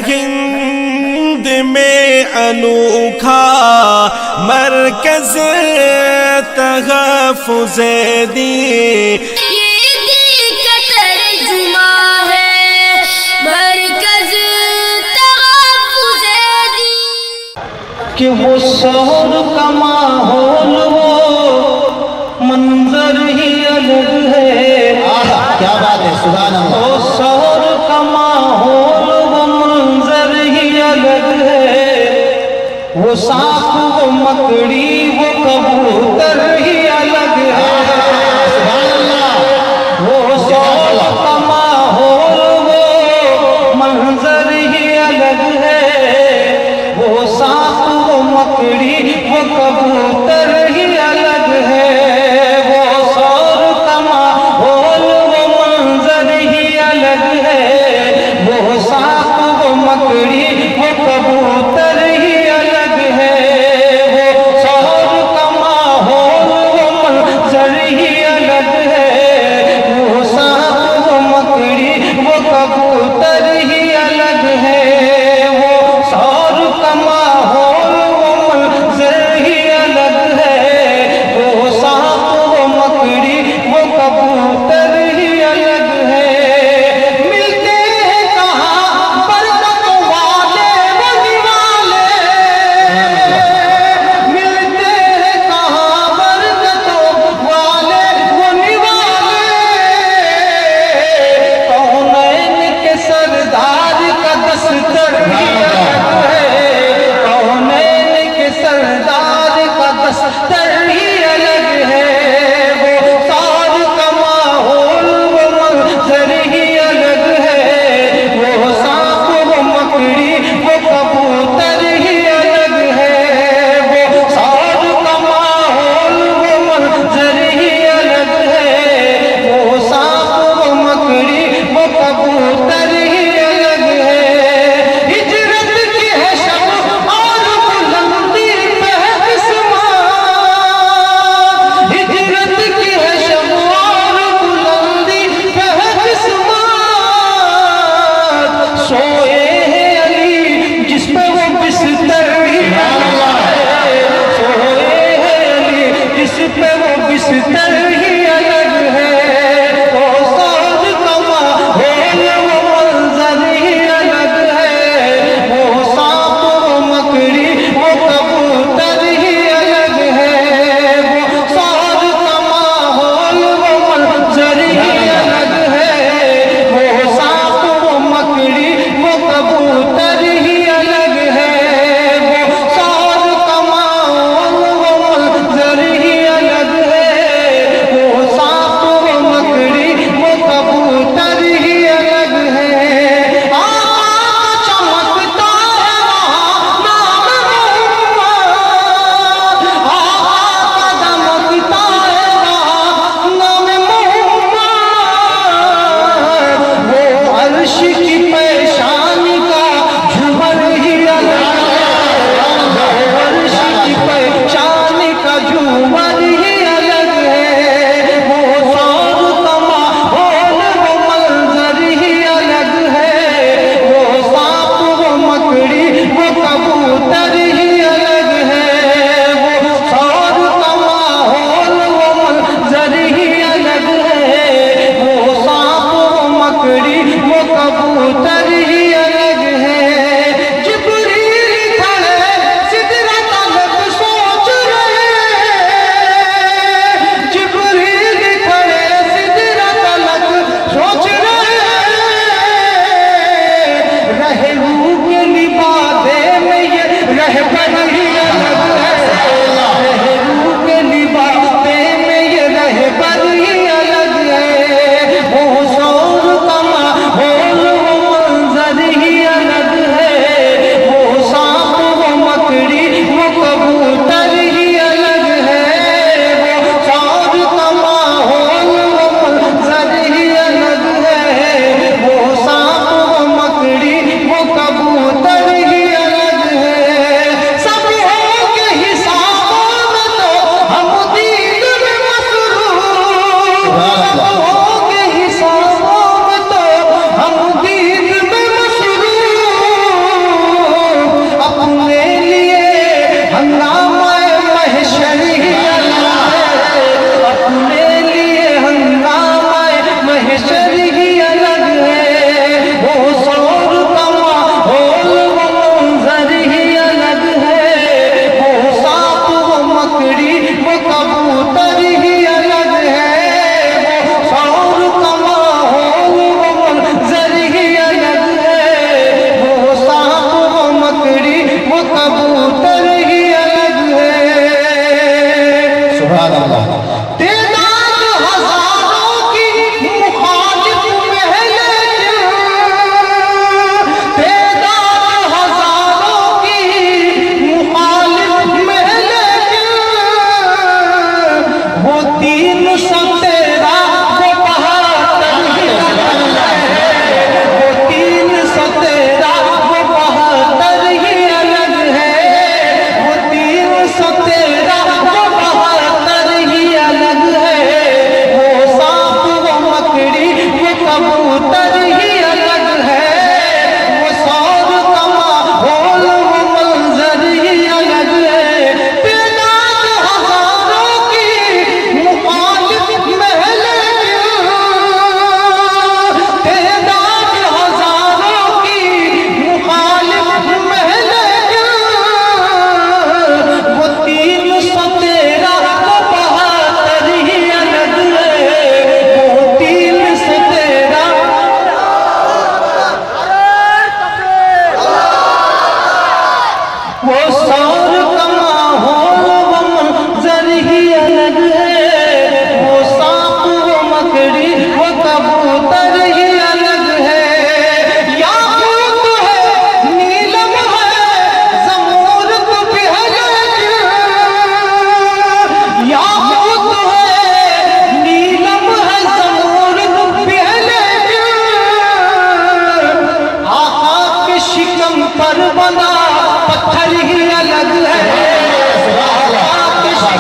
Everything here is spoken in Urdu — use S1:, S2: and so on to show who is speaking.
S1: ہند میں انوکھا مرکز تحفظ دین،
S2: یہ دل کا ترجمہ ہے مرکز تحفظ دین۔
S3: کہ وہ شور کا ماحول وہ منظر ہی الگ ہے،
S4: کیا بات ہے، سبحان اللہ۔
S3: وہ شور کا ماحول وہ منظر ہی الگ ہے، وہ سانپ وہ مکڑی وہ کبوتر ہی الگ ہے،
S4: سبحان اللہ۔
S3: وہ شور کا ماحول وہ منظر ہی الگ ہے، وہ سانپ وہ مکڑی وہ کبوتر ہی الگ ہے، وہ شور کا ماحول وہ منظر ہی الگ ہے، وہ سانپ وہ مکڑی وہ کبوتر ہی الگ ہے، وہ شور کا ماحول وہ منظر ہی الگ ہے، وہ سانپ وہ مکڑی وہ کبوتر ہی الگ ہے، وہ شور کا ماحول وہ منظر ہی الگ ہے،